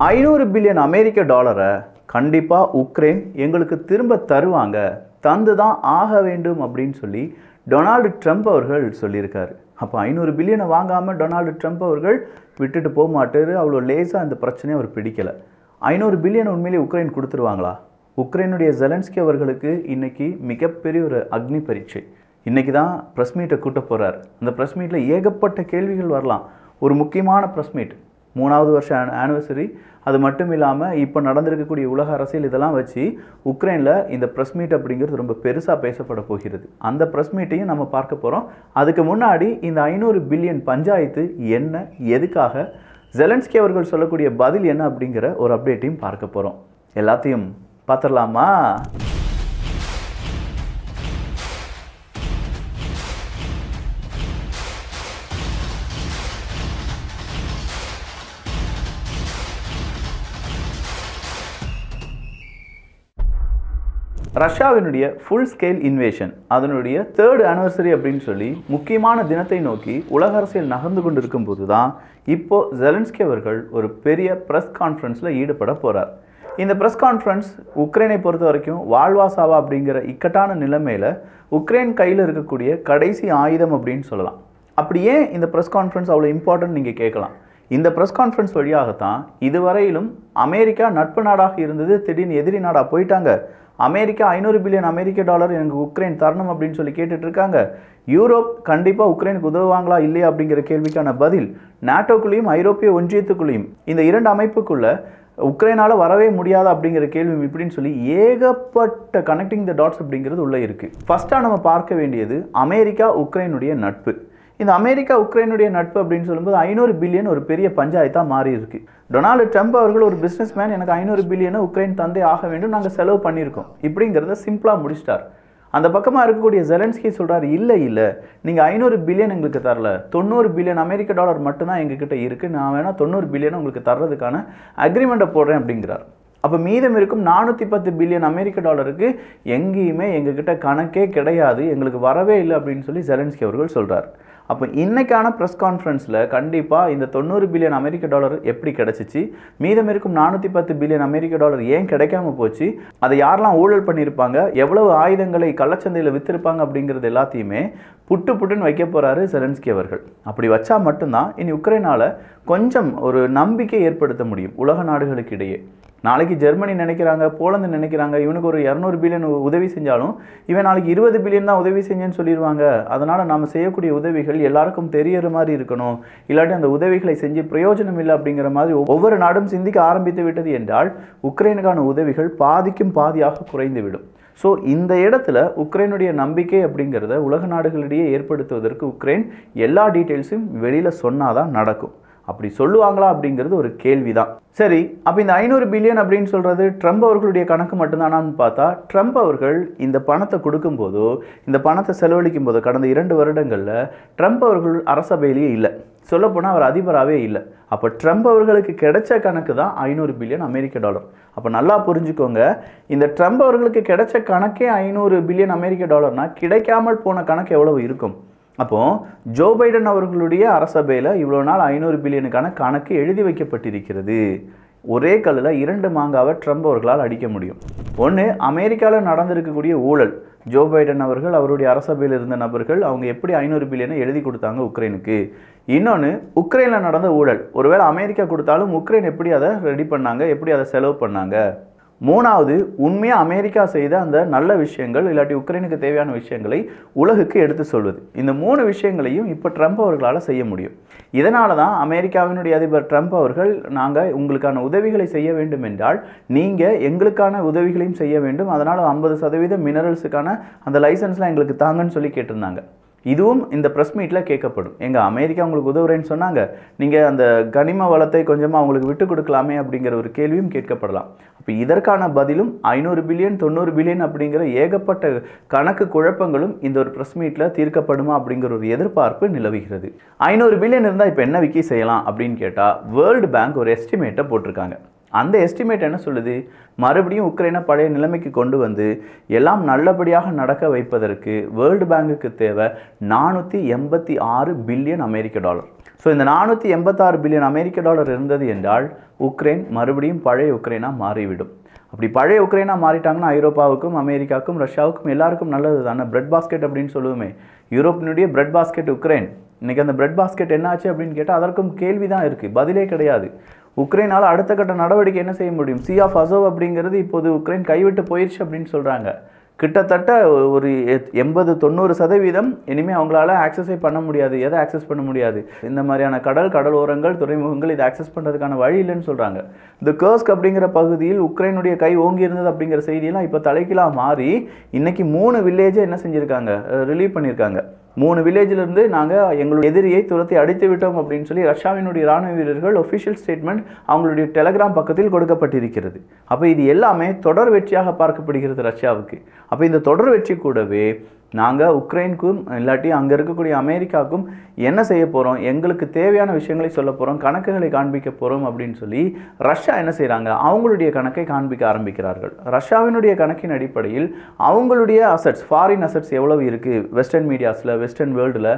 500 billion அமெரிக்க டாலரை கண்டிப்பாக Ukraine எங்களுக்கு திரும்ப தருவாங்க, தந்து தான் ஆக வேண்டும் அப்படின்னு சொல்லி டொனால்டு ட்ரம்ப் அவர்கள் சொல்லியிருக்காரு. அப்போ 500 பில்லியனை வாங்காமல் டொனால்டு ட்ரம்ப் அவர்கள் விட்டுட்டு போக மாட்டார். அவ்வளோ லேசாக அந்த பிரச்சனையை அவர் பிடிக்கலை. 500 பில்லியன் உண்மையிலே உக்ரைன் கொடுத்துருவாங்களா? உக்ரைனுடைய ஜெலன்ஸ்கி அவர்களுக்கு இன்றைக்கி மிகப்பெரிய ஒரு அக்னி பரீட்சை. இன்றைக்கி தான் ப்ரெஸ் மீட்டை கூட்ட போகிறார். அந்த ப்ரெஸ் மீட்டில் ஏகப்பட்ட கேள்விகள் வரலாம். ஒரு முக்கியமான ப்ரெஸ் மீட், 3வது வருஷம் ஆனிவர்சரி. அது மட்டும் இல்லாமல் இப்போ நடந்திருக்கக்கூடிய உலக அரசியல் இதெல்லாம் வச்சு உக்ரைனில் இந்த ப்ரெஸ் மீட் அப்படிங்கிறது ரொம்ப பெருசாக பேசப்பட போகிறது. அந்த ப்ரெஸ் மீட்டையும் நம்ம பார்க்க போகிறோம். அதுக்கு முன்னாடி இந்த 500 பில்லியன் பஞ்சாயத்து என்ன, எதுக்காக, ஜெலன்ஸ்கி அவர்கள் சொல்லக்கூடிய பதில் என்ன அப்படிங்கிற ஒரு அப்டேட்டையும் பார்க்க போகிறோம். எல்லாத்தையும் பார்த்துடலாமா? ரஷ்யாவினுடைய ஃபுல் ஸ்கேல் இன்வேஷன், அதனுடைய 3rd ஆனிவர்சரி அப்படின்னு சொல்லி முக்கியமான தினத்தை நோக்கி உலக அரசியல் நகர்ந்து கொண்டு இருக்கும்போது தான் இப்போது ஜெலன்ஸ்கி அவர்கள் ஒரு பெரிய ப்ரெஸ் கான்ஃபரன்ஸில் ஈடுபட போகிறார். இந்த ப்ரெஸ் கான்ஃபரன்ஸ் உக்ரைனை பொறுத்த வரைக்கும் வாழ்வா சாவா அப்படிங்கிற இக்கட்டான நிலைமையில் உக்ரைன் கையில் இருக்கக்கூடிய கடைசி ஆயுதம் அப்படின்னு சொல்லலாம். அப்படி ஏன் இந்த ப்ரெஸ் கான்ஃபரன்ஸ் அவ்வளோ இம்பார்ட்டன்ட் நீங்கள் கேட்கலாம். இந்த ப்ரெஸ் கான்ஃபரன்ஸ் வழியாகத்தான் இதுவரையிலும் அமெரிக்கா நட்பு நாடாக இருந்தது திடீர்னு எதிரி நாடாக போயிட்டாங்க. அமெரிக்கா 500 பில்லியன் அமெரிக்க டாலர் எனக்கு உக்ரைன் தரணும் அப்படின்னு சொல்லி கேட்டுட்டு இருக்காங்க. யூரோப் கண்டிப்பாக உக்ரைனுக்கு உதவுவாங்களா இல்லையா அப்படிங்கிற கேள்விக்கான பதில் நாட்டோக்குள்ளேயும் ஐரோப்பிய ஒன்றியத்துக்குள்ளேயும் இந்த 2 அமைப்புக்குள்ள உக்ரைனால் வரவே முடியாது அப்படிங்கிற கேள்வி இப்படின்னு சொல்லி ஏகப்பட்ட கனெக்டிங் த டாட்ஸ் அப்படிங்கிறது உள்ளே இருக்குது. ஃபஸ்ட்டாக நம்ம பார்க்க வேண்டியது அமெரிக்கா உக்ரைனுடைய நட்பு. இந்த அமெரிக்கா உக்ரைனுடைய நட்பு அப்படின்னு சொல்லும்போது 500 பில்லியன் ஒரு பெரிய பஞ்சாயத்தாக மாறி இருக்கு. டொனால்டு ட்ரம்ப் அவர்கள் ஒரு பிஸ்னஸ் மேன், எனக்கு 500 பில்லியனை உக்ரைன் தந்தே ஆக வேண்டும், நாங்கள் செலவு பண்ணியிருக்கோம் இப்படிங்கிறத சிம்பிளாக முடிச்சிட்டார். அந்த பக்கமாக இருக்கக்கூடிய ஜெலன்ஸ்கி சொல்கிறார், இல்லை நீங்கள் 500 பில்லியன் எங்களுக்கு தரல, 90 பில்லியன் அமெரிக்க டாலர் மட்டும்தான் எங்ககிட்ட இருக்குது, நான் வேணால் 90 பில்லியனை உங்களுக்கு தர்றதுக்கான அக்ரிமெண்ட்டை போடுறேன் அப்படிங்கிறார். அப்போ மீதம் இருக்கும் 410 பில்லியன் அமெரிக்க டாலருக்கு எங்கேயுமே எங்ககிட்ட கணக்கே கிடையாது, எங்களுக்கு வரவே இல்லை அப்படின்னு சொல்லி ஜெலன்ஸ்கி அவர்கள் சொல்கிறார். அப்போ இன்றைக்கான ப்ரெஸ் கான்ஃபரன்ஸில் கண்டிப்பாக இந்த 90 பில்லியன் அமெரிக்க டாலர் எப்படி கிடச்சிச்சு, மீதம் இருக்கும் 410 பில்லியன் அமெரிக்க டாலர் ஏன் கிடைக்காம போச்சு, அதை யாரெல்லாம் ஊழல் பண்ணியிருப்பாங்க, எவ்வளவு ஆயுதங்களை கள்ளச்சந்தையில் விற்றுருப்பாங்க அப்படிங்கிறது எல்லாத்தையுமே புட்டுன்னு வைக்க போகிறாரு ஜெலன்ஸ்கி அவர்கள். அப்படி வச்சா மட்டும்தான் இனி உக்ரைனால் கொஞ்சம் ஒரு நம்பிக்கை ஏற்படுத்த முடியும் உலக நாடுகளுக்கு இடையே. நாளைக்கு ஜெர்மனி நினைக்கிறாங்க, போலந்து நினைக்கிறாங்க, இவனுக்கு ஒரு 200 பில்லியன் உதவி செஞ்சாலும் இவன் நாளைக்கு 20 பில்லியன் தான் உதவி செஞ்சேன்னு சொல்லிடுவாங்க. அதனால் நம்ம செய்யக்கூடிய உதவிகள் எல்லாருக்கும் தெரியற மாதிரி இருக்கணும், இல்லாட்டி அந்த உதவிகளை செஞ்சு பிரயோஜனம் இல்லை அப்படிங்கிற மாதிரி ஒவ்வொரு நாடும் சிந்திக்க ஆரம்பித்து விட்டது என்றால் உக்ரைனுக்கான உதவிகள் பாதிக்கும் பாதியாக குறைந்துவிடும். ஸோ இந்த இடத்துல உக்ரைனுடைய நம்பிக்கை அப்படிங்கிறத உலக நாடுகளிடையே ஏற்படுத்துவதற்கு உக்ரைன் எல்லா டீட்டெயில்ஸும் வெளியில் சொன்னாதான் நடக்கும். அப்படி சொல்லுவாங்களா அப்படிங்கிறது ஒரு கேள்வி தான். சரி, அப்போ இந்த 500 பில்லியன் அப்படின்னு சொல்கிறது ட்ரம்ப் அவர்களுடைய கணக்கு மட்டும்தானான்னு பார்த்தா, ட்ரம்ப் அவர்கள் இந்த பணத்தை கொடுக்கும்போதோ இந்த பணத்தை செலவழிக்கும் போதோ கடந்த 2 வருடங்களில் ட்ரம்ப் அவர்கள் அரசபையிலேயே இல்லை, சொல்லப்போனால் அவர் அதிபராகவே இல்லை. அப்போ ட்ரம்ப் அவர்களுக்கு கிடைச்ச கணக்கு தான் 500 பில்லியன் அமெரிக்க டாலர். அப்போ நல்லா புரிஞ்சுக்கோங்க, இந்த ட்ரம்ப் அவர்களுக்கு கிடைச்ச கணக்கே 500 பில்லியன் அமெரிக்க டாலர்னால் கிடைக்காமல் போன கணக்கு எவ்வளவு இருக்கும்? அப்போது ஜோ பைடன் அவர்களுடைய அரசபையில் இவ்வளோ நாள் 500 பில்லியனுக்கான கணக்கு எழுதி வைக்கப்பட்டிருக்கிறது. ஒரே கல்லில் 2 மாங்காவை ட்ரம்ப் அவர்களால் அடிக்க முடியும். ஒன்று, அமெரிக்காவில் நடந்திருக்கக்கூடிய ஊழல், ஜோ பைடன் அவர்கள் அவருடைய அரசபையில் இருந்த நபர்கள் அவங்க எப்படி 500 பில்லியனை எழுதி கொடுத்தாங்க உக்ரைனுக்கு. இன்னொன்று, உக்ரைனில் நடந்த ஊழல், ஒருவேளை அமெரிக்கா கொடுத்தாலும் உக்ரைன் எப்படி அதை ரெடி பண்ணாங்க, எப்படி அதை செலவு பண்ணாங்க. 3வது, உண்மையாக அமெரிக்கா செய்த அந்த நல்ல விஷயங்கள் இல்லாட்டி உக்ரைனுக்கு தேவையான விஷயங்களை உலகுக்கு எடுத்து சொல்வது. இந்த 3 விஷயங்களையும் இப்போ ட்ரம்ப் அவர்களால் செய்ய முடியும். இதனால தான் அமெரிக்காவினுடைய அதிபர் ட்ரம்ப் அவர்கள், நாங்கள் உங்களுக்கான உதவிகளை செய்ய வேண்டும் என்றால் நீங்கள் எங்களுக்கான உதவிகளையும் செய்ய வேண்டும், அதனால் 50% மினரல்ஸுக்கான அந்த லைசன்ஸ்லாம் எங்களுக்கு தாங்கன்னு சொல்லி கேட்டிருந்தாங்க. இதுவும் இந்த ப்ரெஸ் மீட்டில் கேட்கப்படும். எங்கள் அமெரிக்கா உங்களுக்கு உதவுறேன்னு சொன்னாங்க, நீங்கள் அந்த கனிம வளத்தை கொஞ்சமாக அவங்களுக்கு விட்டு கொடுக்கலாமே அப்படிங்கிற ஒரு கேள்வியும் கேட்கப்படலாம். அப்போ இதற்கான பதிலும் 500 பில்லியன் 90 பில்லியன் அப்படிங்கிற ஏகப்பட்ட கணக்கு குழப்பங்களும் இந்த ஒரு ப்ரெஸ் மீட்டில் தீர்க்கப்படுமா அப்படிங்கிற ஒரு எதிர்பார்ப்பு நிலவுகிறது. 500 பில்லியன் இருந்தால் இப்போ என்ன விக்கி செய்யலாம் அப்படின்னு கேட்டால், வேர்ல்டு பேங்க் ஒரு எஸ்டிமேட்டை போட்டிருக்காங்க. அந்த எஸ்டிமேட் என்ன சொல்லுது, மறுபடியும் உக்ரைனை பழைய நிலைமைக்கு கொண்டு வந்து எல்லாம் நல்லபடியாக நடக்க வைப்பதற்கு வேர்ல்டு பேங்குக்கு தேவை 486 பில்லியன் அமெரிக்க டாலர். ஸோ இந்த 486 பில்லியன் அமெரிக்க டாலர் இருந்தது என்றால் உக்ரைன் மறுபடியும் பழைய உக்ரைனாக மாறிவிடும். அப்படி பழைய உக்ரைனாக மாறிட்டாங்கன்னா ஐரோப்பாவுக்கும் அமெரிக்காவுக்கும் ரஷ்யாவுக்கும் எல்லாருக்கும் நல்லது தானே. பிரெட் பாஸ்கெட் அப்படின்னு சொல்லுவோமே, யூரோப்பினுடைய பிரெட் பாஸ்கெட் உக்ரைன். இன்றைக்கி அந்த பிரெட் பாஸ்கெட் என்னாச்சு அப்படின்னு கேட்டால் அதற்கும் கேள்வி தான் இருக்குது, பதிலே கிடையாது. உக்ரைனால் அடுத்த கட்ட நடவடிக்கை என்ன செய்ய முடியும்? சி ஆஃப் அசோவ் அப்படிங்கிறது இப்போது உக்ரைன் கைவிட்டு போயிடுச்சு அப்படின்னு சொல்கிறாங்க. கிட்டத்தட்ட ஒரு 80-90% இனிமேல் அவங்களால ஆக்சஸே பண்ண முடியாது. எதை ஆக்சஸ் பண்ண முடியாது? இந்த மாதிரியான கடல் ஓரங்கள், துறைமுகங்கள் இதை ஆக்சஸ் பண்ணுறதுக்கான வழி இல்லைன்னு சொல்கிறாங்க. இந்த கர்ஸ்க் அப்படிங்கிற பகுதியில் உக்ரைனுடைய கை ஓங்கி இருந்தது அப்படிங்கிற செய்தியெல்லாம் இப்போ தலைக்கீழாக மாறி இன்றைக்கி 3 வில்லேஜை என்ன செஞ்சுருக்காங்க, ரிலீவ் பண்ணியிருக்காங்க. 3 வில்லேஜிலிருந்து நாங்கள் எங்களுடைய எதிரியை துரத்தி அடித்து விட்டோம் அப்படின்னு சொல்லி ரஷ்யாவினுடைய இராணுவ வீரர்கள் ஒஃபிஷியல் ஸ்டேட்மெண்ட் அவங்களுடைய டெலகிராம் பக்கத்தில் கொடுக்கப்பட்டிருக்கிறது. அப்போ இது எல்லாமே தொடர் வெற்றியாக பார்க்கப்படுகிறது ரஷ்யாவுக்கு. அப்போ இந்த தொடர் வெற்றி கூடவே நாங்கள் உக்ரைனுக்கும் இல்லாட்டி அங்கே இருக்கக்கூடிய அமெரிக்காவுக்கும் என்ன செய்ய போகிறோம், எங்களுக்கு தேவையான விஷயங்களை சொல்ல போகிறோம், கணக்குகளை காண்பிக்க போகிறோம் அப்படின்னு சொல்லி ரஷ்யா என்ன செய்கிறாங்க, அவங்களுடைய கணக்கை காண்பிக்க ஆரம்பிக்கிறார்கள். ரஷ்யாவினுடைய கணக்கின் அடிப்படையில் அவங்களுடைய அசட்ஸ், ஃபாரின் அசட்ஸ் எவ்வளவு இருக்குது வெஸ்டர்ன் மீடியாஸில், வெஸ்டர்ன் வேர்ல்டில்,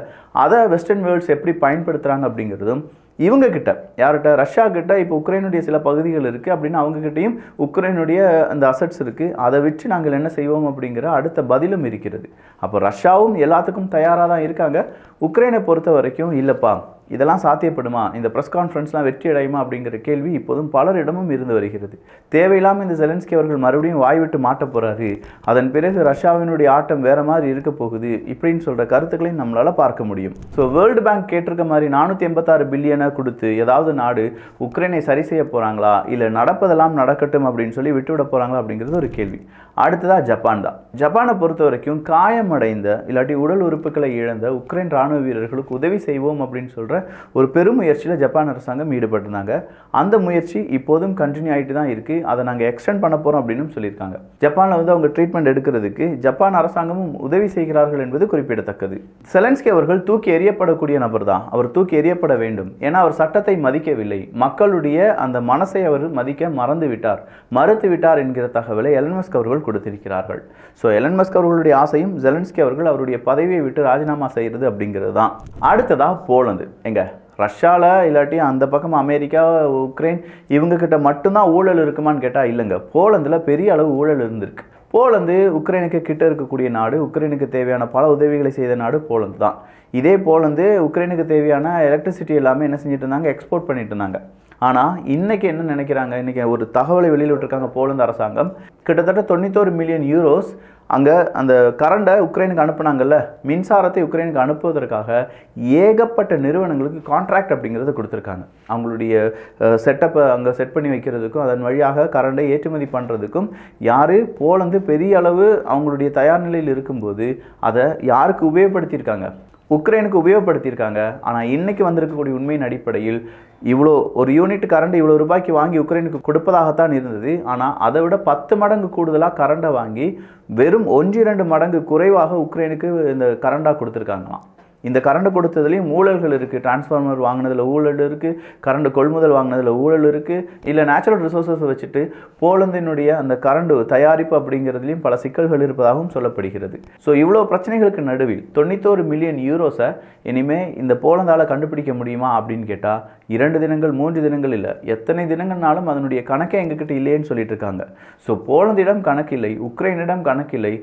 அதை வெஸ்டர்ன் வேர்ல்ட்ஸ் எப்படி பயன்படுத்துகிறாங்க அப்படிங்கிறதும் இவங்க கிட்ட, யார்கிட்ட, ரஷ்யா கிட்ட இப்போ உக்ரைனுடைய சில பகுதிகள் இருக்குது அப்படின்னு அவங்ககிட்டையும் உக்ரைனுடைய அந்த அசட்ஸ் இருக்குது. அதை வச்சு நாங்கள் என்ன செய்வோம் அப்படிங்கிற அடுத்த பதிலும் இருக்கிறது. அப்போ ரஷ்யாவும் எல்லாத்துக்கும் தயாராக தான் இருக்காங்க. உக்ரைனை பொறுத்த வரைக்கும் இல்லைப்பா இதெல்லாம் சாத்தியப்படுமா, இந்த ப்ரெஸ் கான்ஃபரன்ஸ்லாம் வெற்றி அடையுமா அப்படிங்கிற கேள்வி இப்போதும் பலரிடமும் இருந்து வருகிறது. தேவையில்லாமல் இந்த ஜெலன்ஸ்கி அவர்கள் மறுபடியும் வாய்விட்டு மாட்ட போகிறாரு, அதன் பிறகு ரஷ்யாவினுடைய ஆட்டம் வேறு மாதிரி இருக்க போகுது இப்படின்னு சொல்கிற கருத்துக்களையும் நம்மளால் பார்க்க முடியும். ஸோ வேர்ல்டு பேங்க் கேட்டிருக்க மாதிரி 486 பில்லியனை கொடுத்து ஏதாவது நாடு உக்ரைனை சரி செய்ய போகிறாங்களா, இல்லை நடப்பதெல்லாம் நடக்கட்டும் அப்படின்னு சொல்லி விட்டுவிட போகிறாங்களா அப்படிங்கிறது ஒரு கேள்வி. அடுத்ததாக ஜப்பான் தான். ஜப்பானை பொறுத்த வரைக்கும் காயமடைந்த இல்லாட்டி உடல் உறுப்புகளை இழந்த உக்ரைன் இராணுவ வீரர்களுக்கு உதவி செய்வோம் அப்படின்னு சொல்கிற ஒரு பெரும் முயற்சியில் ஜப்பான் அரசாங்கம் ஈடுபட்டிருந்தாங்க. அந்த முயற்சி இப்போதும் கண்டினியூ ஆகிட்டு தான் இருக்குது. அதை நாங்கள் எக்ஸ்டெண்ட் பண்ண போகிறோம் அப்படின்னு சொல்லியிருக்காங்க. ஜப்பானில் அவங்க ட்ரீட்மெண்ட் எடுக்கிறதுக்கு ஜப்பான் அரசாங்கமும் உதவி செய்கிறார்கள் என்பது குறிப்பிடத்தக்கது. செலன்ஸ்கி அவர்கள் தூக்கி எறியப்படக்கூடிய நபர் தான். அவர் தூக்கி எறியப்பட வேண்டும். ஏன்னா அவர் சட்டத்தை மதிக்கவில்லை, மக்களுடைய அந்த மனசை அவர் மதிக்க மறுத்து விட்டார் என்கிற தகவலை எலன் மஸ்க் அவர்கள் கொடுத்திருக்கிறார்கள். ஸோ எலன் மஸ்க் அவர்களுடைய ஆசையும் ஜெலன்ஸ்கி அவர்கள் அவருடைய பதவியை விட்டு ராஜினாமா செய்கிறது அப்படிங்கிறது தான். அடுத்ததாக போலந்து. எங்க ரஷ்யாவில் இல்லாட்டி அந்த பக்கம் அமெரிக்கா, உக்ரைன் இவங்கக்கிட்ட மட்டும்தான் ஊழல் இருக்குமான்னு கேட்டால் இல்லைங்க. போலந்தில் பெரிய அளவு ஊழல் இருந்திருக்கு. போலந்து உக்ரைனுக்கு கிட்ட இருக்கக்கூடிய நாடு, உக்ரைனுக்கு தேவையான பல உதவிகளை செய்த நாடு போலந்து தான். இதே போலந்து உக்ரைனுக்கு தேவையான எலக்ட்ரிசிட்டி எல்லாமே என்ன செஞ்சுட்டு இருந்தாங்க, எக்ஸ்போர்ட் பண்ணிட்டு இருந்தாங்க. ஆனால் இன்றைக்கி என்ன நினைக்கிறாங்க, இன்றைக்கி ஒரு தகவலை வெளியில் விட்டுருக்காங்க போலந்து அரசாங்கம். கிட்டத்தட்ட 91 மில்லியன் யூரோஸ் அங்கே அந்த கரண்டை உக்ரைனுக்கு அனுப்புனாங்கல்ல, மின்சாரத்தை உக்ரைனுக்கு அனுப்புவதற்காக ஏகப்பட்ட நிறுவனங்களுக்கு கான்ட்ராக்ட் அப்படிங்கிறத கொடுத்துருக்காங்க. அவங்களுடைய செட்டப்பை அங்கே செட் பண்ணி வைக்கிறதுக்கும் அதன் வழியாக கரண்டை ஏற்றுமதி பண்ணுறதுக்கும் யார், போலந்து பெரிய அளவு அவங்களுடைய தயார் நிலையில் இருக்கும்போது அதை யாருக்கு உபயோகப்படுத்தியிருக்காங்க, உக்ரைனுக்கு உபயோகப்படுத்தியிருக்காங்க. ஆனால் இன்றைக்கி வந்திருக்கக்கூடிய உண்மையின் அடிப்படையில் இவ்வளோ ஒரு யூனிட் கரண்ட் இவ்வளோ ரூபாய்க்கு வாங்கி உக்ரைனுக்கு கொடுப்பதாகத்தான் இருந்தது. ஆனால் அதை விட 10 மடங்கு கூடுதலாக கரண்டை வாங்கி வெறும் 1-2 மடங்கு குறைவாக உக்ரைனுக்கு இந்த கரண்டாக கொடுத்துருக்காங்களாம். இந்த கரண்ட் கொடுத்ததுலேயும் ஊழல்கள் இருக்குது. டிரான்ஸ்ஃபார்மர் வாங்கினதில் ஊழல் இருக்குது, கரண்ட் கொள்முதல் வாங்கினதில் ஊழல் இருக்குது, இல்லை நேச்சுரல் ரிசோர்ஸஸை வச்சுட்டு போலந்தினுடைய அந்த கரண்ட் தயாரிப்பு அப்படிங்கிறதுலையும் பல சிக்கல்கள் இருப்பதாகவும் சொல்லப்படுகிறது. ஸோ இவ்வளோ பிரச்சனைகளுக்கு நடுவில் 91 மில்லியன் யூரோஸை இனிமேல் இந்த போலந்தால் கண்டுபிடிக்க முடியுமா அப்படின்னு கேட்டால் 2 தினங்கள் 3 தினங்கள் இல்லை, எத்தனை தினங்கள்னாலும் அதனுடைய கணக்கே எங்ககிட்ட இல்லைன்னு சொல்லிட்டு இருக்காங்க. ஸோ போலந்திடம் கணக்கில்லை, உக்ரைனிடம் கணக்கில்லை,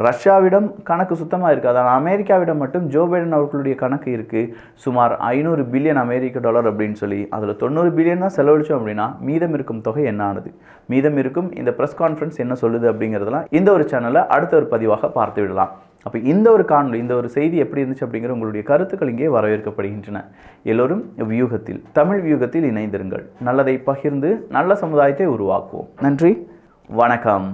ரஷ்யாவிடம் கணக்கு சுத்தமாக இருக்காது. ஆனால் அமெரிக்காவிடம் மட்டும் ஜோ பைடன் அவர்களுடைய கணக்கு இருக்குது. சுமார் 500 பில்லியன் அமெரிக்க டாலர் அப்படின்னு சொல்லி அதில் 90 பில்லியன் தான் செலவழித்தோம் அப்படின்னா மீதம் இருக்கும் தொகை என்ன ஆனது, மீதம் இருக்கும் இந்த ப்ரெஸ் கான்ஃபரன்ஸ் என்ன சொல்லுது அப்படிங்கிறதெல்லாம் இந்த ஒரு சேனலை அடுத்த ஒரு பதிவாக பார்த்து விடலாம். அப்போ இந்த ஒரு காணொலி, இந்த ஒரு செய்தி எப்படி இருந்துச்சு அப்படிங்கிற உங்களுடைய கருத்துக்கள் இங்கே வரவேற்கப்படுகின்றன. எல்லோரும் வியூகத்தில், தமிழ் வியூகத்தில் இணைந்திருங்கள். நல்லதை பகிர்ந்து நல்ல சமுதாயத்தை உருவாக்குவோம். நன்றி, வணக்கம்.